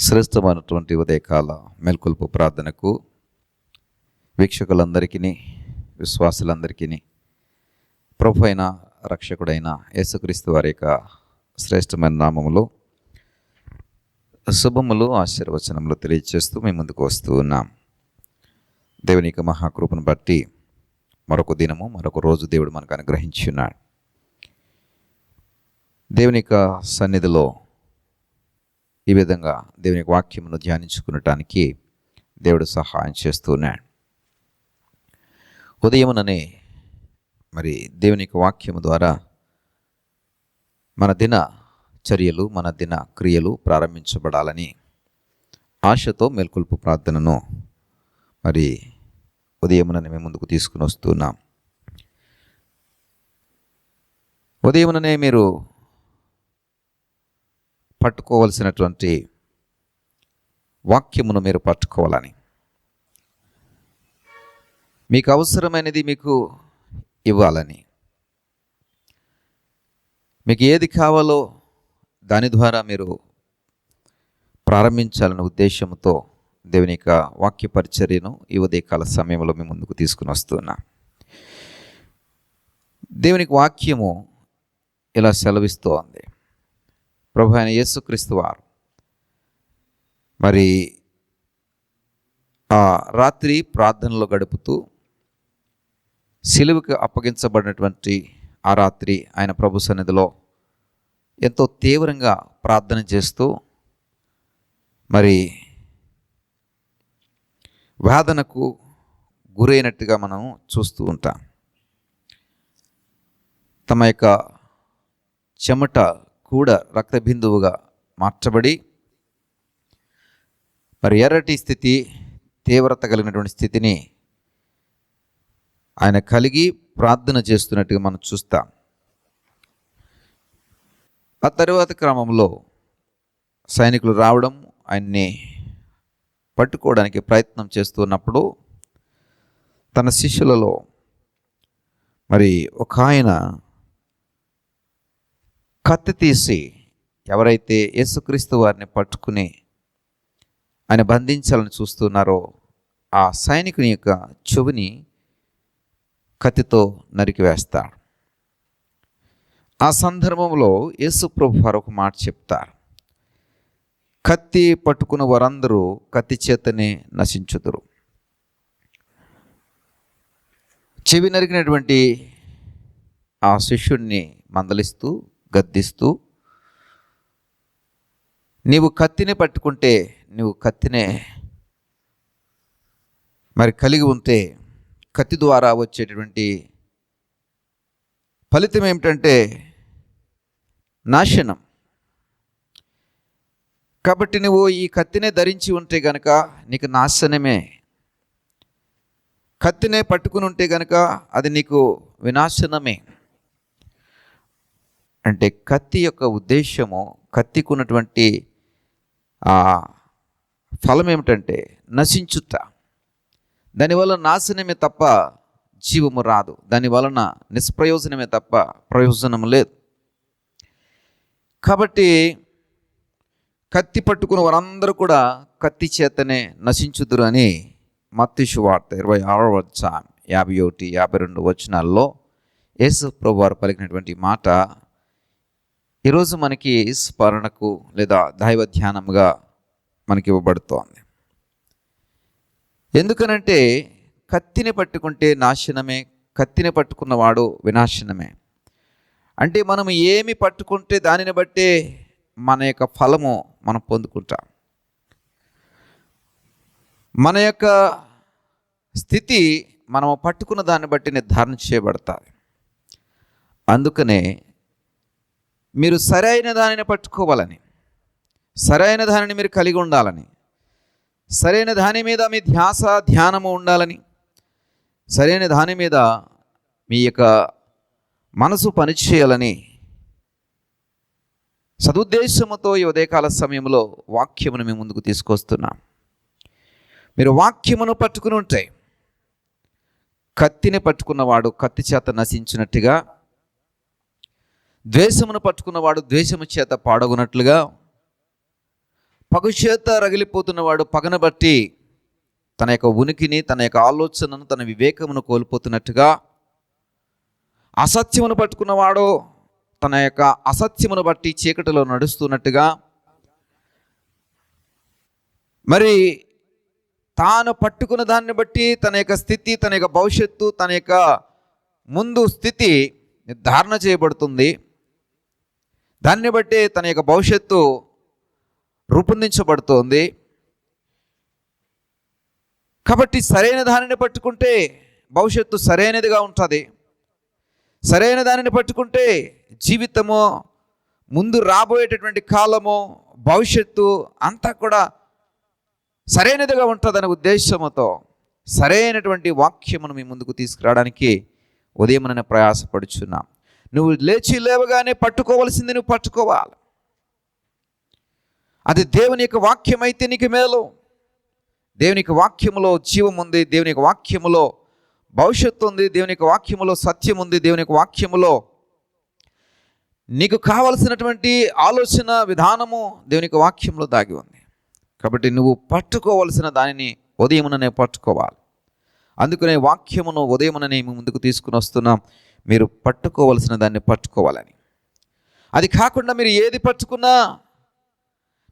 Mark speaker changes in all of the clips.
Speaker 1: శ్రేష్టమైనటువంటి ఉదయకాల మేల్కొల్పు ప్రార్థనకు వీక్షకులందరికీ, విశ్వాసులందరికీ ప్రభు అయిన రక్షకుడైన యేసుక్రీస్తు వారి యొక్క శ్రేష్టమైన నామములో శుభములు, ఆశీర్వచనములు తెలియజేస్తూ మేము ముందుకు వస్తూ ఉన్నాం. దేవుని యొక్క మహాకృపను బట్టి మరొక దినము, మరొక రోజు దేవుడు మనకు అనుగ్రహించి ఉన్నాడు. దేవుని యొక్క సన్నిధిలో ఈ విధంగా దేవుని యొక్క వాక్యమును ధ్యానించుకునటానికి దేవుడు సహాయం చేస్తూ ఉన్నాడు. ఉదయముననే మరి దేవుని యొక్క వాక్యము ద్వారా మన దిన చర్యలు, మన దిన క్రియలు ప్రారంభించబడాలని ఆశతో మేల్కొల్పు ప్రార్థనను మరి ఉదయముననే మేము ముందుకు తీసుకుని వస్తున్నాం. ఉదయముననే మీరు పట్టుకోవలసినటువంటి వాక్యమును మీరు పట్టుకోవాలని, మీకు అవసరమైనది మీకు ఇవ్వాలని, మీకు ఏది కావాలో దాని ద్వారా మీరు ప్రారంభించాలనే ఉద్దేశంతో దేవుని యొక్క వాక్య పరిచర్యను ఈ ఉదయకాల సమయంలో మేము ముందుకు తీసుకుని వస్తున్నాం. దేవునికి వాక్యము ఇలా సెలవిస్తోంది. ప్రభు అయిన యేసుక్రీస్తు వారు మరి ఆ రాత్రి ప్రార్థనలో గడుపుతూ సిలువకు అప్పగించబడినటువంటి ఆ రాత్రి ఆయన ప్రభు సన్నిధిలో ఎంతో తీవ్రంగా ప్రార్థన చేస్తూ మరి వేదనకు గురైనట్టుగా మనం చూస్తూ ఉంటాం. తమ యొక్క చెమట కూడా రక్తబిందువుగా మార్చబడి మరి ఎర్రటి స్థితి, తీవ్రత కలిగినటువంటి స్థితిని ఆయన కలిగి ప్రార్థన చేస్తున్నట్టుగా మనం చూస్తాం. ఆ తరువాత క్రమంలో సైనికులు రావడం, ఆయన్ని పట్టుకోవడానికి ప్రయత్నం చేస్తున్నప్పుడు తన శిష్యులలో మరి ఒక ఆయన కత్తి తీసి ఎవరైతే యేసుక్రీస్తు వారిని పట్టుకుని ఆయన బంధించాలని చూస్తున్నారో ఆ సైనికుని యొక్క చెవిని కత్తితో నరికివేస్తాడు. ఆ సందర్భంలో యేసు ప్రభు వారు ఒక మాట చెప్తారు. కత్తి పట్టుకున్న వారందరూ కత్తి చేతనే నశించుదురు. చెవి నరికినటువంటి ఆ శిష్యుడిని మందలిస్తూ, గద్దిస్తూ, నీవు కత్తిని పట్టుకుంటే, నువ్వు కత్తినే మరి కలిగి ఉంటే కత్తి ద్వారా వచ్చేటటువంటి ఫలితం ఏమిటంటే నాశనం. కాబట్టి నువ్వు ఈ కత్తినే ధరించి ఉంటే గనక నీకు నాశనమే. కత్తినే పట్టుకుని ఉంటే గనక అది నీకు వినాశనమే. అంటే కత్తి యొక్క ఉద్దేశము, కత్తికి ఉన్నటువంటి ఫలం ఏమిటంటే నశించుట. దానివల్ల నాశనమే తప్ప జీవము రాదు. దానివలన నిష్ప్రయోజనమే తప్ప ప్రయోజనం లేదు. కాబట్టి కత్తి పట్టుకున్న వారందరూ కూడా కత్తి చేతనే నశించుదురు అని మత్తయి సువార్త 26వ అధ్యాయం 51, 52 వచనాల్లో యేసు ప్రభు వారు పలికినటువంటి మాట ఈరోజు మనకి స్మరణకు లేదా దైవ ధ్యానంగా మనకి ఇవ్వబడుతోంది. ఎందుకనంటే కత్తిని పట్టుకుంటే నాశనమే, కత్తిని పట్టుకున్నవాడు వినాశనమే. అంటే మనం ఏమి పట్టుకుంటే దానిని బట్టే మన యొక్క ఫలము మనం పొందుకుంటాం. మన యొక్క స్థితి మనము పట్టుకున్న దాన్ని బట్టి నిర్ధారణ చేయబడతాయి. అందుకనే మీరు సరైన దానిని పట్టుకోవాలని, సరైన దానిని మీరు కలిగి ఉండాలని, సరైన దాని మీద మీ ధ్యాస, ధ్యానము ఉండాలని, సరైన దాని మీద మీ యొక్క మనసు పనిచేయాలని సదుద్దేశముతో ఈ ఉదయకాల సమయంలో వాక్యమును మేము ముందుకు తీసుకొస్తున్నాం. మీరు వాక్యమును పట్టుకుని ఉంటే కత్తిని పట్టుకున్నవాడు కత్తి చేత నశించినట్టుగా, ద్వేషమును పట్టుకున్నవాడు ద్వేషము చేత పాడగునట్లుగా, పగు చేత రగిలిపోతున్నవాడు పగను బట్టి తన యొక్క ఉనికిని, తన యొక్క ఆలోచనను, తన వివేకమును కోల్పోతున్నట్టుగా, అసత్యమును పట్టుకున్నవాడు తన యొక్క అసత్యమును బట్టి చీకటిలో నడుస్తున్నట్టుగా, మరి తాను పట్టుకున్న దాన్ని బట్టి తన యొక్క స్థితి, తన యొక్క భవిష్యత్తు, తన యొక్క ముందు స్థితి నిర్ధారణ చేయబడుతుంది. దాన్ని బట్టి తన యొక్క భవిష్యత్తు రూపొందించబడుతోంది. కాబట్టి సరైన దానిని పట్టుకుంటే భవిష్యత్తు సరైనదిగా ఉంటుంది. సరైన దానిని పట్టుకుంటే జీవితము, ముందు రాబోయేటటువంటి కాలము, భవిష్యత్తు అంతా కూడా సరైనదిగా ఉంటుందనే ఉద్దేశంతో సరైనటువంటి వాక్యమును మీ ముందుకు తీసుకురావడానికి ఉదయం నేను ప్రయాసపడుచున్నాం. నువ్వు లేవగానే పట్టుకోవలసింది నువ్వు పట్టుకోవాలి. అది దేవుని యొక్క వాక్యం అయితే నీకు మేలు. దేవుని యొక్క వాక్యములో జీవం ఉంది, దేవుని యొక్క వాక్యములో భవిష్యత్తు ఉంది, దేవుని యొక్క వాక్యములో సత్యం ఉంది, దేవుని యొక్క వాక్యములో నీకు కావలసినటువంటి ఆలోచన విధానము దేవుని యొక్క వాక్యంలో దాగి ఉంది. కాబట్టి నువ్వు పట్టుకోవలసిన దానిని ఉదయముననే పట్టుకోవాలి. అందుకనే వాక్యమును ఉదయముననే ముందుకు తీసుకుని వస్తున్నాం. మీరు పట్టుకోవలసిన దాన్ని పట్టుకోవాలని. అది కాకుండా మీరు ఏది పట్టుకున్నా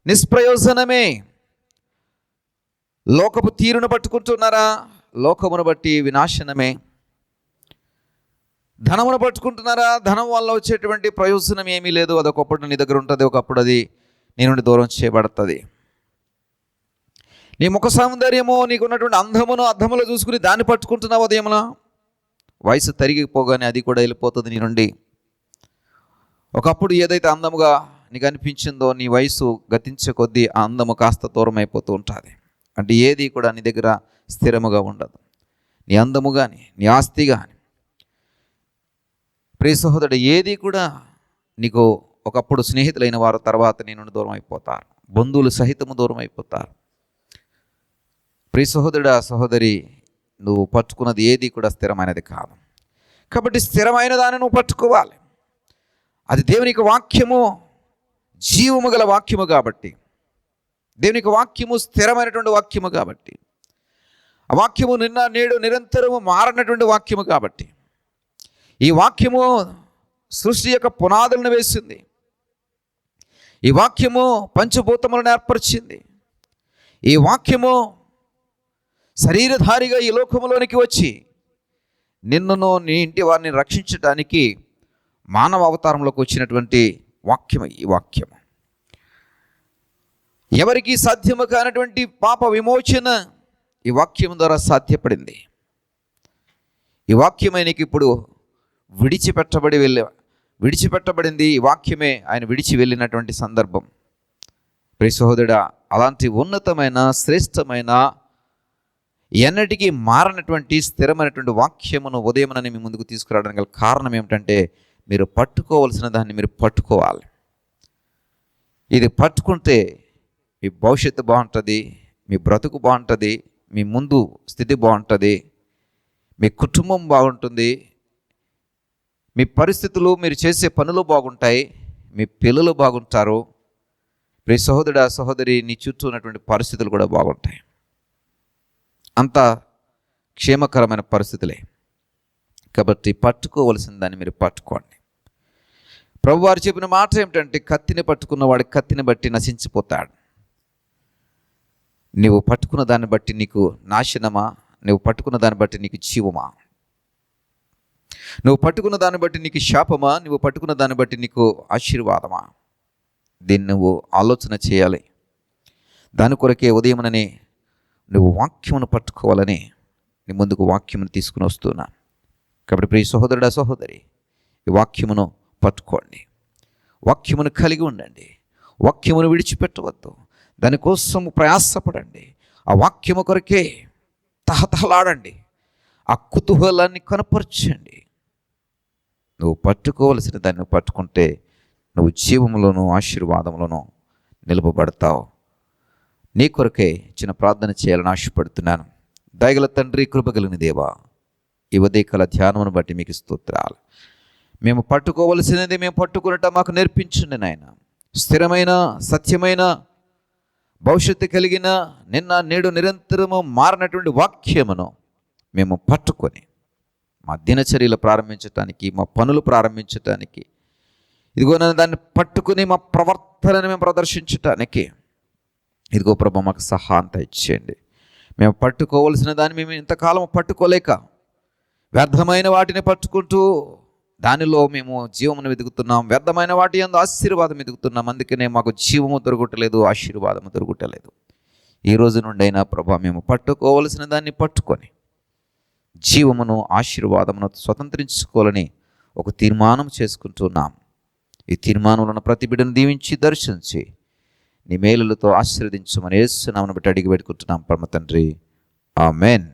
Speaker 1: నిష్ప్రయోజనమే. లోకపు తీరును పట్టుకుంటున్నారా? లోకమును బట్టి వినాశనమే. ధనమును పట్టుకుంటున్నారా? ధనం వల్ల వచ్చేటువంటి ప్రయోజనం ఏమీ లేదు. అదొకప్పుడు నీ దగ్గర ఉంటుంది, ఒకప్పుడు అది నీ నుండి దూరం చేయబడుతుంది. నీ ముఖ సౌందర్యము, నీకున్నటువంటి అందమును అద్దములో చూసుకుని దాన్ని పట్టుకుంటున్నావు. ఉదయమున వయసు తరిగిపోగానే అది కూడా వెళ్ళిపోతుంది నీ నుండి. ఒకప్పుడు ఏదైతే అందముగా నీకు అనిపించిందో నీ వయసు గతించే కొద్దీ ఆ అందము కాస్త దూరం అయిపోతూ ఉంటుంది. అంటే ఏది కూడా నీ దగ్గర స్థిరముగా ఉండదు. నీ అందము కానీ, నీ ఆస్తి కానీ, ప్రియ సహోదరుడు, ఏది కూడా నీకు ఒకప్పుడు స్నేహితులైన వారు తర్వాత నీ నుండి దూరం అయిపోతారు. బంధువులు సహితము దూరం అయిపోతారు. ప్రియ సహోదరుడా, సహోదరి, నువ్వు పట్టుకున్నది ఏది కూడా స్థిరమైనది కాదు. కాబట్టి స్థిరమైన దాన్ని నువ్వు పట్టుకోవాలి. అది దేవునికి వాక్యము, జీవము గల వాక్యము కాబట్టి, దేవునికి వాక్యము స్థిరమైనటువంటి వాక్యము కాబట్టి, ఆ వాక్యము నిన్న నేడు నిరంతరము మారనటువంటి వాక్యము కాబట్టి, ఈ వాక్యము సృష్టి యొక్క పునాదులను వేసింది. ఈ వాక్యము పంచభూతములను ఏర్పరిచింది. ఈ వాక్యము శరీరధారిగా ఈ లోకములోనికి వచ్చి నిన్నును నీ ఇంటి వారిని రక్షించడానికి మానవ అవతారంలోకి వచ్చినటువంటి వాక్యము ఈ వాక్యము. ఎవరికి సాధ్యము కానటువంటి పాప విమోచన ఈ వాక్యం ద్వారా సాధ్యపడింది. ఈ వాక్యమే నీకు ఇప్పుడు విడిచిపెట్టబడింది. ఈ వాక్యమే ఆయన విడిచి వెళ్ళినటువంటి సందర్భం. ప్రియ సహోదరుడా, అలాంటి ఉన్నతమైన, శ్రేష్టమైన, ఎన్నటికీ మారనటువంటి స్థిరమైనటువంటి వాక్యమును ఉదయమునని మీ ముందుకు తీసుకురావడానికి గల కారణం ఏమిటంటే, మీరు పట్టుకోవలసిన దాన్ని మీరు పట్టుకోవాలి. ఇది పట్టుకుంటే మీ భవిష్యత్తు బాగుంటుంది, మీ బ్రతుకు బాగుంటుంది, మీ ముందు స్థితి బాగుంటుంది, మీ కుటుంబం బాగుంటుంది, మీ పరిస్థితులు, మీరు చేసే పనులు బాగుంటాయి, మీ పిల్లలు బాగుంటారు. ప్రియ సహోదరుడా, సహోదరి, నీ చుట్టూ ఉన్నటువంటి పరిస్థితులు కూడా బాగుంటాయి. అంత క్షేమకరమైన పరిస్థితులే. కాబట్టి పట్టుకోవలసిన దాన్ని మీరు పట్టుకోండి. ప్రభువారు చెప్పిన మాట ఏమిటంటే, కత్తిని పట్టుకున్నవాడు కత్తిని బట్టి నశించిపోతాడు. నువ్వు పట్టుకున్న దాన్ని బట్టి నీకు నాశనమా? నువ్వు పట్టుకున్న దాన్ని బట్టి నీకు జీవమా? నువ్వు పట్టుకున్న దాన్ని బట్టి నీకు శాపమా? నువ్వు పట్టుకున్న దాన్ని బట్టి నీకు ఆశీర్వాదమా? దీన్ని నువ్వు ఆలోచన చేయాలి. దాని కొరకే ఉదయముననే నువ్వు వాక్యమును పట్టుకోవాలని నీ ముందుకు వాక్యమును తీసుకుని వస్తున్నా. కాబట్టి ప్రియ సహోదరుడా, సహోదరి, ఈ వాక్యమును పట్టుకోండి. వాక్యమును కలిగి ఉండండి. వాక్యమును విడిచిపెట్టవద్దు. దానికోసము ప్రయాసపడండి. ఆ వాక్యము కొరకే తహతహలాడండి. ఆ కుతూహలాన్ని కనపరచండి. నువ్వు పట్టుకోవలసిన దాన్ని పట్టుకుంటే నువ్వు జీవములోను ఆశీర్వాదంలోనూ నిలుపబడతావు. నీ కొరకే చిన్న ప్రార్థన చేయాలని ఆశపడుతున్నాను. దయగల తండ్రి, కృపగలిగిన దేవా, ఈ ఉదయకాల ధ్యానమును బట్టి మీకు స్తోత్రాలు. మేము పట్టుకోవలసినది మేము పట్టుకునట మాకు నేర్పించండి నాయన. స్థిరమైన, సత్యమైన, భవిష్యత్తు కలిగిన నిన్న నేడు నిరంతరము మారినటువంటి వాక్యమును మేము పట్టుకొని మా దినచర్యలు ప్రారంభించటానికి, మా పనులు ప్రారంభించటానికి, ఇదిగో నన్ను దాన్ని పట్టుకుని మా ప్రవర్తనని మేము ప్రదర్శించటానికి ఇదిగో ప్రభు మాకు సహాయం ఇచ్చేయండి. మేము పట్టుకోవలసిన దాన్ని మేము ఇంతకాలం పట్టుకోలేక వ్యర్థమైన వాటిని పట్టుకుంటూ దానిలో మేము జీవమును వెతుకుతున్నాం, వ్యర్థమైన వాటి యందు ఆశీర్వాదం వెతుకుతున్నాం. అందుకనే మాకు జీవము దొరకటలేదు, ఆశీర్వాదము దొరకటలేదు. ఈ రోజు నుండైనా ప్రభు మేము పట్టుకోవలసిన దాన్ని పట్టుకొని జీవమును ఆశీర్వాదమును స్వతంత్రించుకోవాలని ఒక తీర్మానం చేసుకుంటున్నాం. ఈ తీర్మానంలో ప్రతి బిడ్డను దీవించి దర్శించి నీ మేలులతో ఆశీర్వదించమని యేసు నామమున బట్టి అడిగి పెట్టుకుంటున్నాం పరమ తండ్రి. ఆమేన్.